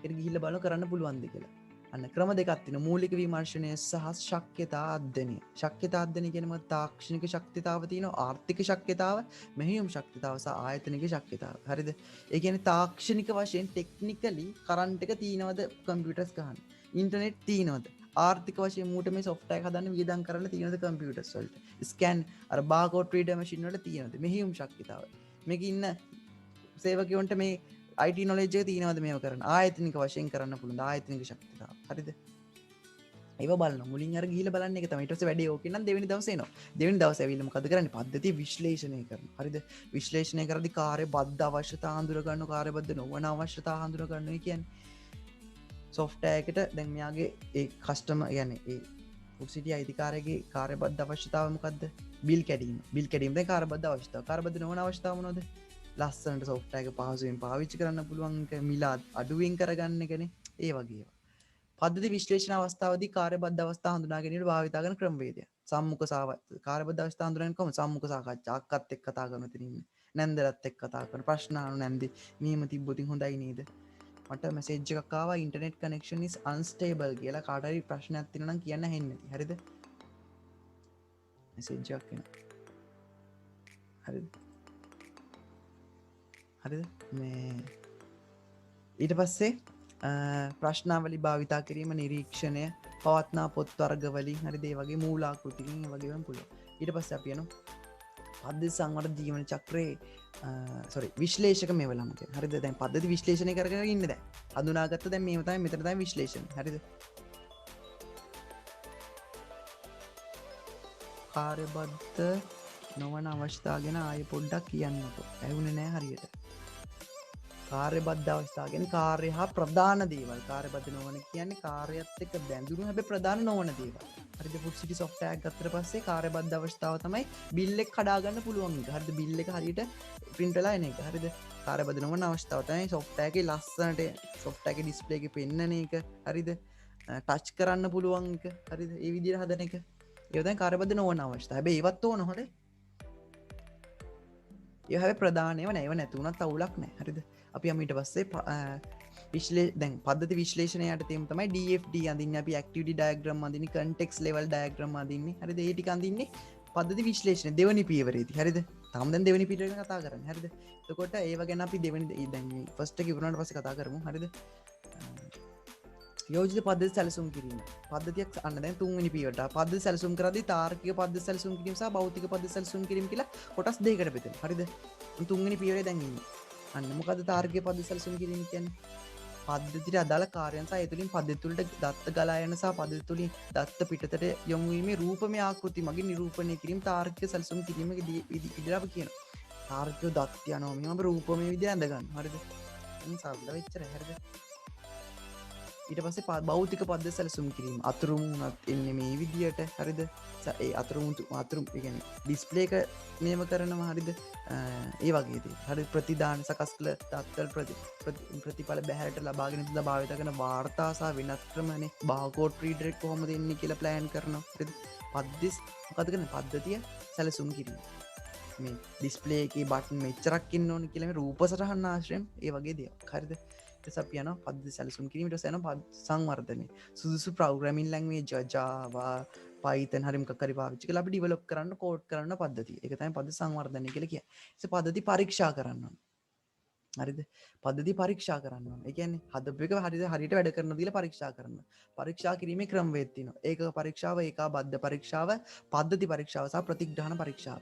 ඒක ගිහිල්ලා බලන්න කරන්න පුළුවන්ද කියලා. අන්න ක්‍රම දෙකක් තියෙනවා. මූලික විමර්ශනය සහ ශක්්‍යතා අධ්‍යයනය. ශක්්‍යතා අධ්‍යයනය කියන්නේ තාක්ෂණික ශක්තියතාව තියෙනවා, ආර්ථික ශක්තියතාව, මෙහෙයුම් ශක්තියතාව සහ ආයතනික ශක්තියතාව. හරිද? ඒ කියන්නේ තාක්ෂණික වශයෙන් ටෙක්නිකලි කරන්ට් එක තියෙනවද කම්පියුටර්ස් ගන්න. ඉන්ටර්නෙට් තියෙනවද? ආර්ථික වශයෙන් මූට මේ සොෆ්ට්වෙයාර් එක හදන්න වියදම් කරලා තියෙනවද කම්පියුටර්ස් වලට? ස්කෑන් අර බාර්කෝඩ් රීඩර් මැෂින් වල තියෙනවද? මෙහෙයුම් ශක්තියතාව. මේක ඉන්න සේවකයන්ට මේ IT knowledge එක තියෙනවද මේව කරන්න? ආයතනික වශයෙන් කරන්න පුළුවන් ආයතනික ශක්තියතාව. හරිද? ඒව බලන්න මුලින් අර ගිහිල්ලා බලන්න එක තමයි. ඊට පස්සේ වැඩේ ඕකේ නම් දෙවෙනි දවසේ එනවා. දෙවෙනි දවසේ ඇවිල්ලා මොකද කරන්නේ? පද්ධතිය විශ්ලේෂණය කරනවා. හරිද? විශ්ලේෂණය කරද්දී කාර්යබද්ධ අවශ්‍යතා හඳුන ගන්නවා, කාර්යබද්ධ නොවන අවශ්‍යතා හඳුන ගන්නවා කියන්නේ සොෆ්ට්වෙයාර් එකට දැන් මෙයාගේ ඒ කස්ටමර් කියන්නේ ඒ ෆුඩ් සිටි අයිතිකාරයාගේ කාර්යබද්ධ අවශ්‍යතාව මොකද්ද? බිල් කැඩීම. බිල් කැඩීම දැන් කාර්යබද්ධ අවශ්‍යතාව. කාර්යබද්ධ නොවන අවශ්‍යතාව මොනවද? ලස්සනට සොෆ්ට්වෙයාර් එක පහසුවෙන් පාවිච්චි කරන්න පුළුවන් එක, මිල අඩුවෙන් කරගන්න එකනේ. ඒ වගේ ඒවා. පද්ධති විශ්ලේෂණ අවස්ථාවේදී කාර්යබද්ධ අවස්ථා හඳුනා ගැනීමට භාවිත කරන ක්‍රමවේදය. සම්මුඛ කාර්යබද්ධ අවස්ථා හඳුනන්නේ කොහොමද? සම්මුඛ සාකච්ඡා. අක්කත් එක්ක කතා කරන තැන ඉන්නේ. නැන්දලත් එක්ක කතා කරන ප්‍රශ්න අහන නැන්දි. මෙහෙම තිබ්බොතින් හොඳයි නේද? මට මැසේජ් එකක් ආවා internet connection is unstable කියලා. කාට හරි ප්‍රශ්නයක් තියෙනවා නම් කියන්න හෙන්නේ නැති. හරිද? මැසේජ් එකක් එනවා. හරිද? හරිද? මේ ඊට පස්සේ ප්‍රශ්නාවලි භාවිතා කිරීම නිරීක්ෂණය පවත්නා පොත් වර්ගවලින් හරි දේ වගේ මූලාකෘතිකින් වගේම පුළුවන්. ඊට පස්සේ අපි යනවා පද්ධති සංවර්ධන ජීවන චක්‍රයේ සොරි විශ්ලේෂක මෙවලම කියන්නේ. හරිද? දැන් පද්ධති විශ්ලේෂණය කරගෙන ඉන්නේ දැන්. හඳුනාගත්ත දැන් මේව තමයි මෙතන තමයි විශ්ලේෂණ. හරිද? කාර්යබද්ධ නොවන අවස්ථා ගැන ආයෙ පොඩ්ඩක් කියන්නකෝ. ඇහුනේ නැහැ හරියට. කාර්යබද්ධ අවස්ථා කියන්නේ කාර්ය හා ප්‍රධාන දේවල්. කාර්යබද්ධ නොවන කියන්නේ කාර්යයත් එක්ක බැඳුණු හැබැයි ප්‍රධාන නොවන දේවල්. හරිද? ෆුඩ් සිටි සොෆ්ට්වෙයාර් එක ගත්තට පස්සේ කාර්යබද්ධ අවස්ථාව තමයි බිල් එක කඩා ගන්න පුළුවන් එක. හරිද? බිල් එක හරියට print වෙලා එන එක. හරිද? කාර්යබද්ධ නොවන අවස්ථාව තමයි සොෆ්ට්වෙයාර් එකේ ලස්සනට සොෆ්ට්වෙයාර් එකේ ඩිස්ප්ලේ එකේ පෙන්නන එක. හරිද? ටච් කරන්න පුළුවන් එක. හරිද? ඒ විදිහට හදන එක. ඒක තමයි කාර්යබද්ධ නොවන අවස්ථාව. හැබැයි ඒවත් ඕන හොඳේ. ඒ හැබැයි ප්‍රධානේව නෑ. ඒව නැති වුණත් අවුලක් නෑ. හරිද? අපි යමු ඊට පස්සේ දැන් පද්ධති විශ්ලේෂණය යටතේම තමයි DFD අඳින්නේ. අපි activity diagram අඳින්නේ, context level diagram අඳින්නේ. හරිද? ඒ ටික අඳින්නේ පද්ධති විශ්ලේෂණය දෙවෙනි පියවරේදී. හරිද? තාම දැන් දෙවෙනි පියවර ගැන කතා කරන්නේ. හරිද? එතකොට ඒව ගැන අපි දෙවෙනි දැන් මේ ෆස්ට් එක ඉවරනට පස්සේ කතා කරමු. හරිද? යෝජිත පද්ධති සැලසුම් කිරීම. පද්ධතියක් අන්න දැන් තුන්වෙනි පියවරට. පද්ධති සැලසුම් කරද්දී තාර්කික පද්ධති සැලසුම් කිරීම සහ භෞතික පද්ධති සැලසුම් කිරීම කියලා කොටස් දෙකකට බෙදෙනවා. හරිද? තුන්වෙනි පියවරේ දැන් ඉන්නේ. අන්න මොකද තාර්කික පද්ධති සැලසුම් කිරීම කියන්නේ? පද්ධතියට අදාළ කාර්යයන් සහ ඒ තුළින් පද්ධතිය තුළට දත්ත ගලා යන සහ පද්ධතිය තුළින් දත්ත පිටතට යොමු වීමේ රූපමය ආකෘති මගින් නිරූපණය කිරීම තාර්කික සැලසුම් කිරීමේ ඉදිරියට අපි කියනවා. තාර්කික දත්ත යනවා මෙහෙම රූපමය විදිහට ඇඳ ගන්න. හරිද? එන්න සාබල වෙච්චරයි. හරිද? ඊට පස්සේ භෞතික පද්ධති සැලසුම් කිරීම අතුරුමුණත් එන්නේ මේ විදියට. හරිද? ඒ අතුරුමු ඒ කියන්නේ ඩිස්ප්ලේ එක මේව කරනවා. හරිද? ඒ වගේ දේ. හරි ප්‍රතිදාන සකස් කළ දත්තල් ප්‍රතිඵල බැහැරට ලබාගෙන ඉඳලා භාවිත කරන වාර්තා සහ වෙනත් ක්‍රමනේ බාර්කෝඩ් රීඩර් එක කොහොමද එන්නේ කියලා ප්ලෑන් කරනවා. හරිද? පද්ධති මොකද කරන්නේ? පද්ධතිය සැලසුම් කිරීම. මේ ඩිස්ප්ලේ එකේ බටන් මෙච්චරක් ඉන්න ඕනේ කියලා මේ රූප සටහන් ආශ්‍රයෙන් ඒ වගේ දේවල්. හරිද? අපි යනවා පද්ධති සැලසුම් කිරීම. ඊට පස්සේ යනවා සංවර්ධනය. සුදුසු ප්‍රෝග්‍රෑමින් ලැන්ග්වේජ් Java Python හරි මොකක් හරි පාවිච්චි කරලා අපි ඩෙවලොප් කරන්න කෝඩ් කරන්න පද්ධතිය. ඒක තමයි පද්ධති සංවර්ධනය කියලා කියන්නේ. ඒ පද්ධති පරීක්ෂා කරන්න ඕනේ. හරිද? පද්ධති පරීක්ෂා කරන්න ඕනේ. ඒ කියන්නේ හදපු එක හරියට වැඩ කරනවද කියලා පරීක්ෂා කරන්න. පරීක්ෂා කිරීමේ ක්‍රමවේද තියෙනවා. ඒකක පරීක්ෂාව, ඒකාබද්ධ පරීක්ෂාව, පද්ධති පරීක්ෂාව සහ ප්‍රතිග්‍රහණ පරීක්ෂාව.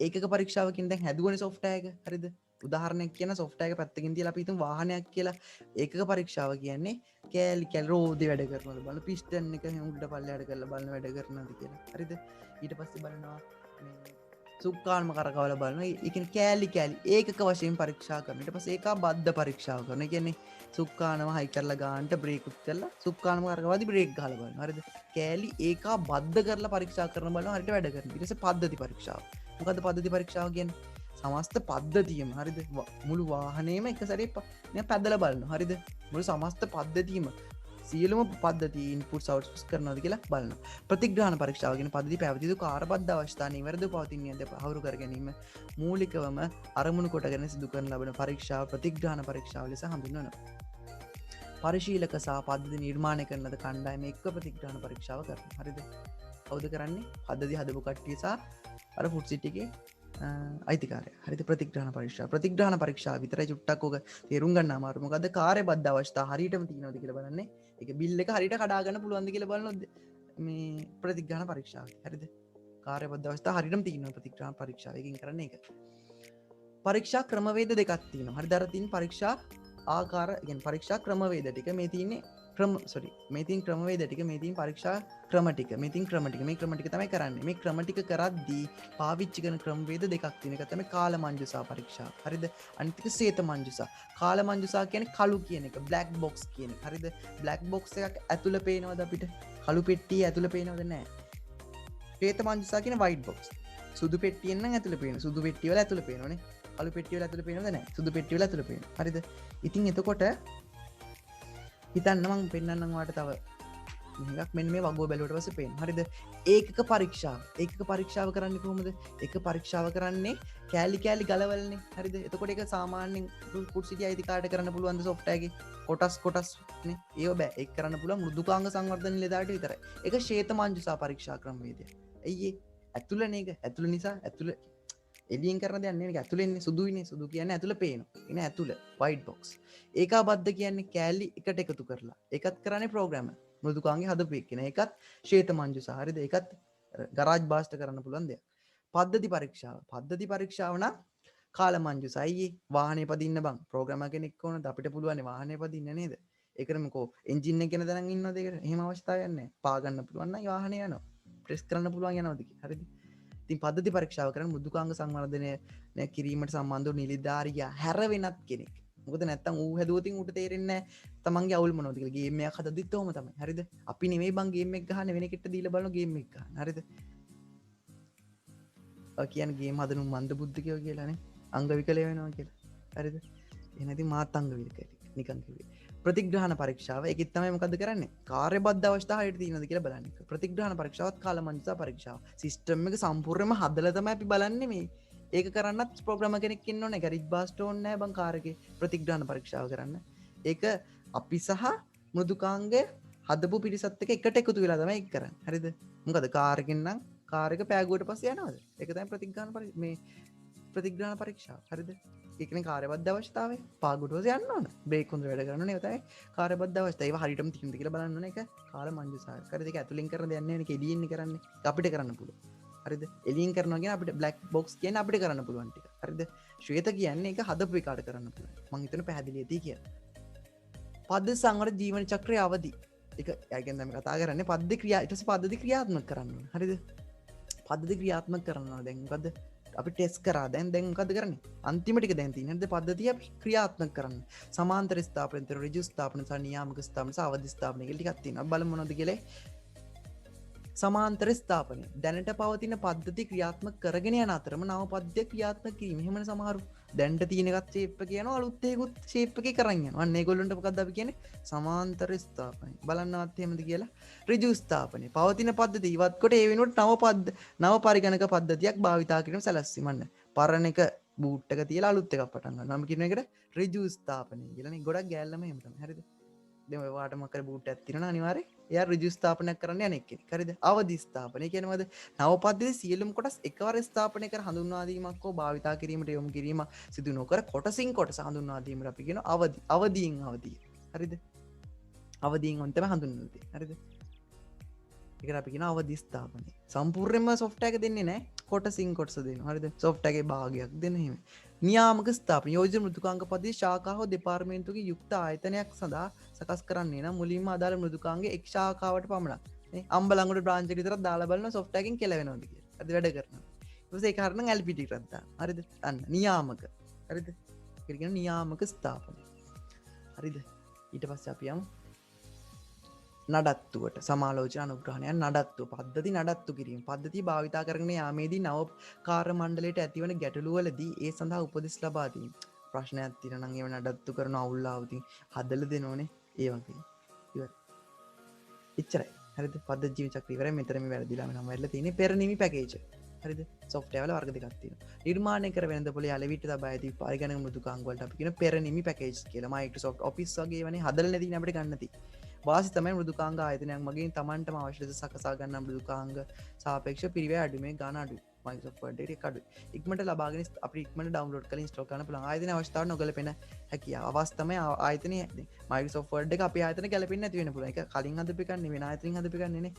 ඒකක පරීක්ෂාව කියන්නේ දැන් හැදුවනේ සොෆ්ට්වෙයාර් එක. හරිද? උදාහරණයක් කියන සොෆ්ට්වෙයාර් එක පැත්තකින් තියලා අපි හිතමු වාහනයක් කියලා. ඒකක පරීක්ෂාව කියන්නේ කෑලි රෝදේ වැඩ කරනවද බලන්න, පිස්ටන් එක හැම උඩට පල්ලෙහාට කරලා බලන වැඩ කරනවද කියලා. හරිද? ඊට පස්සේ බලනවා මේ සුක්කාන්ම කරකවල බලනවා. ඒ කියන්නේ කෑලි ඒකක වශයෙන් පරීක්ෂා කරනවා. ඊට පස්සේ ඒකාබද්ධ පරීක්ෂාව කරනවා. ඒ කියන්නේ සුක්කානම හයි කරලා ගන්නට බ්‍රේක් උත් කරලා සුක්කානම කරකවද්දි බ්‍රේක් ගහලා බලනවා. හරිද? කෑලි ඒකාබද්ධ කරලා පරීක්ෂා කරන බලනවා හරියට වැඩ කරනවා. ඊට පස්සේ පද්ධති පරීක්ෂාව. මොකද්ද පද්ධති පරීක්ෂාව කියන්නේ? සමස්ත පද්ධතියම. හරිද? මුළු වාහනේම එක සැරේ පැදලා බලනවා. හරිද? මුළු සමස්ත පද්ධතියම සියලුම පද්ධති ඉන්පුට්ස් අවුට්පුට්ස් කරනවද කියලා බලනවා. ප්‍රතිග්‍රහණ පරීක්ෂාව කියන පද්ධති පැවති යුතු කාර්යබද්ධ අවස්ථා නිවැරදිව පවතිනේද පහවුරු කර ගැනීම මූලිකවම අරමුණු කොටගෙන සිදු කරන ලබන පරීක්ෂාව ප්‍රතිග්‍රහණ පරීක්ෂාව ලෙස හඳුන්වනවා. පරිශීලක සහ පද්ධති නිර්මාණය කරන ලද කණ්ඩායම එක්ක ප්‍රතිග්‍රහණ පරීක්ෂාව කරනවා. හරිද? කවුද කරන්නේ? පද්ධති හදපු කට්ටිය සහ අර ෆුඩ් සිටි එකේ අයිතිකාරය. හරිද? ප්‍රතිග්‍රහණ පරීක්ෂා. ප්‍රතිග්‍රහණ පරීක්ෂා විතරයි චුට්ටක් ඔක තේරුම් ගන්න අමාරු. මොකද කාර්යබද්ධ අවස්ථා හරියටම තියෙනවද කියලා බලන්නේ. ඒක බිල් එක හරියට කඩා ගන්න පුළුවන්ද කියලා බලනොත් මේ ප්‍රතිග්‍රහණ පරීක්ෂාව. හරිද? කාර්යබද්ධ අවස්ථා හරියටම තියෙනවා ප්‍රතිග්‍රහණ පරීක්ෂාව. එකකින් කරන්නේ ඒක. පරීක්ෂා ක්‍රමවේද දෙකක් තියෙනවා. හරිද? අර තියෙන පරීක්ෂා ආකාර කියන්නේ පරීක්ෂා ක්‍රමවේද ටික මේ තියෙන්නේ මේ තියෙන ක්‍රමවේද ටික මේ තියෙන පරීක්ෂා ක්‍රම ටික මේ තියෙන ක්‍රම ටික මේ ක්‍රම ටික තමයි කරන්නේ. මේ ක්‍රම ටික කරද්දී පාවිච්චි කරන ක්‍රමවේද දෙකක් තියෙන එක තමයි කාලමංජුසා පරීක්ෂාව. හරිද? අනිත් එක සේතමංජුසා. කාලමංජුසා කියන්නේ කළු කියන එක, බ්ලැක් බොක්ස් කියන එක. හරිද? බ්ලැක් බොක්ස් එකක් ඇතුළ පේනවද අපිට? කළු පෙට්ටිය ඇතුළ පේනවද? නැහැ. සේතමංජුසා කියන්නේ වයිට් බොක්ස්. සුදු පෙට්ටියෙන් නම් ඇතුළ පේනවා. සුදු පෙට්ටිය වල ඇතුළ පේනවනේ. කළු පෙට්ටිය වල ඇතුළ පේනවද? නැහැ. සුදු පෙට්ටිය වල ඇතුළ පේනවා. හරිද? ඉතින් එතකොට හිතන්න මං පෙන්වන්නම් ඔයාලට තව එකක් මෙන්න මේ වගුව බැලුවට පස්සේ පේනවා. හරිද? ඒකක පරීක්ෂාව. ඒකක පරීක්ෂාව කරන්නේ කොහොමද? ඒක පරීක්ෂාව කරන්නේ කෑලි ගලවලනේ. හරිද? එතකොට ඒක සාමාන්‍යයෙන් ෆුඩ් සිටි අයිතිකාරයට කරන්න පුළුවන් ද සොෆ්ට්වෙයාර් එකේ කොටස් නේ. ඒව බෑ. ඒක කරන්න පුළුවන් මෘදුකාංග සංවර්ධන නිලධාරියට විතරයි. ඒක ශ්වේතමංජුසා පරීක්ෂා ක්‍රමවේදය. ඇයි ඒ? ඇතුළනේ ඒක. ඇතුළ නිසා ඇතුළ එලියෙන් කරන දෙයක් නෙවෙයි ඇතුලෙන්නේ සුදුයිනේ සුදු කියන්නේ ඇතුල පේනවා ඉන්නේ ඇතුල white box ඒක බද්ධ කියන්නේ කෑලි එකට එකතු කරලා ඒකත් කරන්නේ ප්‍රෝග්‍රෑමර් මෘදුකාංගේ හදපු එක්කෙනා ඒකත් ශ්වේත මංජුසා හරිද ඒකත් ගරාජ් බාස්ට කරන්න පුළුවන් දෙයක් පද්ධති පරීක්ෂාව නම් කාල මංජුසා අයියේ වාහනේ පදින්න බං ප්‍රෝග්‍රෑමර් කෙනෙක් ඕනද අපිට පුළුවන් වාහනේ පදින්න නේද ඒකරමකෝ එන්ජින් එක ගැන දැනන් ඉන්නවද ඒකට එහෙම අවස්ථාවක් නැහැ පා ගන්න පුළුවන් නම් වාහනේ යනවා ප්‍රෙස් කරන්න පුළුවන් යනවාද හරිද ඉතින් පද්ධති පරීක්ෂාව කරන මෘදුකාංග සංවර්ධනය කිරීමට සම්බන්ධ නිලධාරියා හැර වෙනත් කෙනෙක් මොකද නැත්තම් ඌ හැදුවොතින් ඌට තේරෙන්නේ නැහැ තමන්ගේ අවුල් මොනවද කියලා ගේම් එකක් හදද්දිත් ඔහම තමයි හරිද අපි නෙමෙයි බං ගේම් එක ගහන්නේ වෙන කෙනෙක්ට දීලා බලන ගේම් එක ගන්න හරිද ඔය කියන්නේ ගේම් හදනු මන්ද බුද්ධිකයෝ කියලානේ අංග විකල වෙනවා කියලා හරිද එහෙනම් ඉතින් මාත් අංග විකල නිකන් කිව්වේ ප්‍රතිග්‍රහණ පරීක්ෂාව ඒකෙත් තමයි මොකද්ද කරන්නේ කාර්යබද්ධ අවස්ථා හරියට තියෙනවද කියලා බලන්න එක ප්‍රතිග්‍රහණ පරීක්ෂාවත් කාලමංජුසා පරීක්ෂාව සිස්ටම් එක සම්පූර්ණයෙන්ම හදලා තමයි අපි බලන්නේ මේ ඒක කරන්නත් ප්‍රෝග්‍රෑමර් කෙනෙක් ඉන්න ඕනේ ගරිජ් බාස්ට ඕනේ නැහැ බං කාර් එකේ ප්‍රතිග්‍රහණ පරීක්ෂාව කරන්න ඒක අපි සහ මෘදුකාංගය හදපු පිරිසත් එක්ක එකට එකතු වෙලා තමයි ඒක කරන්නේ හරිද මොකද කාර් එකෙන් නම් කාර් එක පෑගුවට පස්සේ යනවද ඒක තමයි ප්‍රතිග්‍රහණ පරීක්ෂාව හරිද ඒකනේ කාර්යබද්ධ අවස්ථාවේ පාගුටුවස යන්න ඕන බ්‍රේක් හොඳට වැඩ කරන්න නේ තමයි කාර්යබද්ධ අවස්ථාව ඒව හරියටම තියෙනද කියලා බලන්න ඕන ඒක කාල මංජුසා හරිද ඒක ඇතුලෙන් කරන දෙයක් නෙවෙයි ඒක එළියෙන් කරන්නේ අපිට කරන්න පුළුවන් හරිද එළියෙන් කරනවා කියන්නේ අපිට බ්ලැක් බොක්ස් කියන්නේ අපිට කරන්න පුළුවන් ටික හරිද ශ්වේත කියන්නේ ඒක හදපු එකට කරන්න පුළුවන් මම හිතන පැහැදිලි ඇති කියලා පද්ද සංවර ජීවන චක්‍රය අවදි ඒක යකින් තමයි කතා කරන්නේ පද්ද ක්‍රියා ඊට පස්සේ පද්ධති ක්‍රියාත්මක කරන්න ඕන හරිද පද්ධති ක්‍රියාත්මක කරනවා දැන් මොකද අපි ටෙස් කරා දැන් මොකද කරන්නේ අන්තිම ටික දැන් තියෙන්නේ හරිද පද්ධතිය අපි ක්‍රියාත්මක කරන්න සමාන්තර ස්ථාපන තර ඍජු ස්ථාපන සහ නියාමක ස්ථාපන සහ අවදි ස්ථාපන කියලා ටිකක් තියෙනවා බලමු මොනවද කියලා සමාන්තර ස්ථාපනය දැනට පවතින පද්ධති ක්‍රියාත්මක කරගෙන යන අතරම නව පද්ධතිය ක්‍රියාත්මක කිරීම එහෙමනේ සමහරු දැන්ට තියෙන එකත් ෂේප් එක කියනවා අලුත් එකකුත් ෂේප් එකේ කරන් යනවා අන්න ඒගොල්ලන්ට මොකද්ද අපි කියන්නේ සමාන්තර ස්ථාපනය බලන්නවත් එහෙමද කියලා ඍජු ස්ථාපනය පවතින පද්ධති ඉවත් කොට ඒ වෙනුවට නව පරිගණක පද්ධතියක් භාවිතා කිරීම සැලැස්වීමන්න පරණ එක බූට් එක තියලා අලුත් එකක් පටන් ගන්නවා මම කියන එකට ඍජු ස්ථාපනය කියලානේ ගොඩක් ගෑල්ලම එහෙම තමයි හරිද දැන් ඔය වාට මොකද බූට් එකක් තියෙනවා අනිවාර්යයෙන් එයා ඍජු ස්ථාපනයක් කරන්න යන එක්කෙනෙක් හරිද අවදි ස්ථාපනය කියන්නේ මොකද නව පද්ධතියේ සියලුම කොටස් එකවර ස්ථාපනය කර හඳුන්වා දීමක් හෝ භාවිතා කිරීමට යොමු කිරීම සිදු නොකර කොටසින් කොටස හඳුන්වා දීමට අපි කියනවා අවදියෙන් අවදිය හරිද අවදියෙන් ඔන් තමයි හඳුන්වන්නේ හරිද ඒකට අපි කියනවා අවදි ස්ථාපනය සම්පූර්ණයෙන්ම සොෆ්ට්වෙයාර් එක දෙන්නේ නැහැ කොටසින් කොටස දෙනවා හරිද සොෆ්ට්වෙයාර් එකේ භාගයක් දෙන එහෙම නියාමක ස්ථාපන යෝජන මෘදුකාංග පද්ධතිය ශාඛා හෝ දෙපාර්තමේන්තුවක යුක්ත ආයතනයක් සඳහා සකස් කරන්නේ නම් මුලින්ම අදාළ මෘදුකාංගයේ එක් ශාඛාවට පමණක් නේ අම්බලංගොඩ බ්‍රාන්ච් එක විතරක් දාලා බලන සොෆ්ට්වෙයාර් එකෙන් කෙලවෙනවද කියලා හරිද වැඩ කරනවා ඊට පස්සේ ඒක හරිනම් LPT එකක් දාන්න හරිද අන්න නියාමක හරිද ඒක කියන නියාමක ස්ථාපන හරිද ඊට පස්සේ අපි යමු නඩත්තුවට සමාලෝචන අනුග්‍රහණයන් නඩත්තු පද්ධති නඩත්තු කිරීම පද්ධතිය භාවිතා කරගෙන යාමේදී නව කාර්ය මණ්ඩලයට ඇතිවන ගැටලු වලදී ඒ සඳහා උපදෙස් ලබා දීම ප්‍රශ්නයක් තියෙනවා නම් ඒව නඩත්තු කරන අවුල් ආවොතින් හදලා දෙනෝනේ ඒ වගේ ඉවරයි එච්චරයි හරිද පද්ධති ජීවන චක්‍රය ඉවරයි මෙතන මේ වැරදිලා මම වෙරලා තියෙන්නේ පෙරනිමි පැකේජ් හරිද සොෆ්ට්වෙයාර් වල වර්ග දෙකක් තියෙනවා නිර්මාණය කර වෙනද පොලේ අලෙවිට තබා ඇති පරිගණක මෘදුකාංග වලට අපි කියන පෙරනිමි පැකේජ් කියලා Microsoft Office වගේ වනේ හදලා නැති අපිට ගන්න තියෙන්නේ වාසි තමයි මෘදුකාංග ආයතනයක් මගින් තමන්ටම අවශ්‍ය ලෙස සකසා ගන්න මෘදුකාංග සාපේක්ෂ පිරිවැය අඩුමේ ගාන අඩුයි Microsoft Word එකේ අඩුයි ඉක්මනට ලබාගෙන අපිට ඉක්මනට ඩවුන්ලෝඩ් කරලා ඉන්ස්ටෝල් කරන්න පුළුවන් ආයතනයේ අවස්ථාව නොගැලපෙන හැකියාව අවස්ථ තමයි ආයතනයේ Microsoft Word එක අපේ ආයතන ගැලපෙන්නේ නැති වෙන්න පුළුවන් ඒක කලින් හදපු එකක් නෙවෙයි වෙන ආයතනින් හදපු එකක් නෙනේ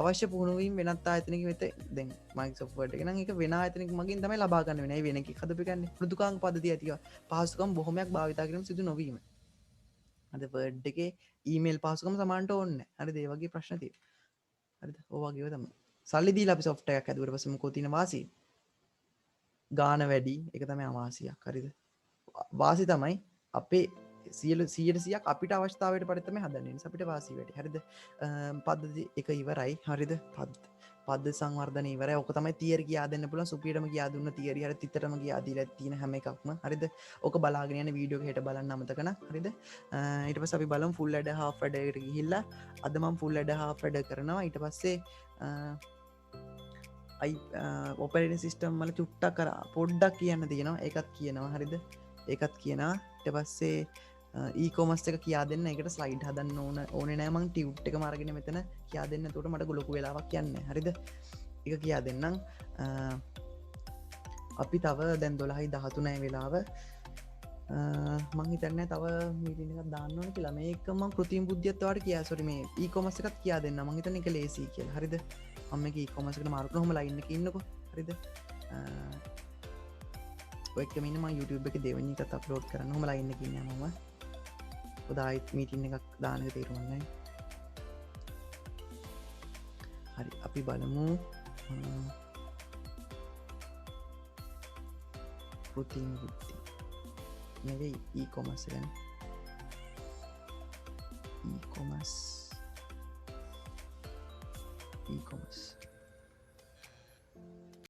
අවශ්‍ය පුහුණුවීම් වෙනත් ආයතනයක වෙත දැන් Microsoft Word එක නම් ඒක වෙන ආයතනයක මගින් තමයි ලබා ගන්න වෙන්නේ වෙන එකක් හදපු එකක් නේ මෘදුකාංග පද්ධතිය ඇතිව පහසුකම් බොහොමයක් භාවිත කිරීම සිදු නොවීම අද වර්ඩ් එකේ ඊමේල් පහසුකම සමානට ඕනේ නැහැ. හරිද? ඒ වගේ ප්‍රශ්න තියෙනවා. හරිද? ඔය වගේව තමයි. සල්ලි දීලා අපි software එකක් හදුවට පස්සේ මොකෝ තියෙන වාසිය? ගාන වැඩි. ඒක තමයි අවාසියක්. හරිද? වාසි තමයි අපේ 100% අපිට අවශ්‍යතාවයට පරිදි තමයි හදන්නේ. නිසා අපිට වාසිය වැඩි. හරිද? පද්ධති එක ඉවරයි. හරිද? පද්ධති සංවර්ධනය ඉවරයි. ඕක තමයි තියරි කියා දෙන්න පුළුවන්. සුපියටම කියා දුන්න තියරි හරිය තිතරම කියා දීලා තියෙන හැම එකක්ම. හරිද? ඕක බලාගෙන යන වීඩියෝ එක හෙට බලන්න අමතක නැහැ. හරිද? ඊට පස්සේ අපි බලමු full adder half adder එකට ගිහිල්ලා අද මම full adder half adder කරනවා. ඊට පස්සේ ඔපරේටින් සිස්ටම් වල චුට්ටක් කරා පොඩ්ඩක් කියන්න තියෙනවා. ඒකත් කියනවා. හරිද? ඒකත් කියනවා. ඊට පස්සේ e-commerce එක කියා දෙන්න. ඒකට ස්ලයිඩ් හදන්න ඕනේ නෑ. මං ටියුට් එකම අරගෙන මෙතන කියා දෙන්න. එතකොට මට ලොකු වෙලාවක් යන්නේ. හරිද? ඒක කියා දෙන්නම්. අපි තව දැන් 12:13 වෙලාව මං හිතන්නේ තව මීටින් එකක් දාන්න ඕනේ කියලා. මේකම කෘත්‍රිම බුද්ධියත් ඔයාලට කියා සෝරි මේ e-commerce එකත් කියා දෙන්න. මං හිතන්නේ ඒක ලේසි කියලා. හරිද? මම මේක e-commerce එකට මාරු කරන ඔහම ලයින් එකේ ඉන්නකෝ. හරිද? ඔය එකම ඉන්න මම YouTube එකේ දෙවෙනි එකත් අප්ලෝඩ් කරන්න. ඔහම ලයින් එකේ ඉන්නවා මම. ඔදායිත් මීටින් එකක් දාන්න එක තේරුම් නැහැ. හරි අපි බලමු කෘත්‍රිම බුද්ධිය නෙවෙයි e-commerce ගැන e-commerce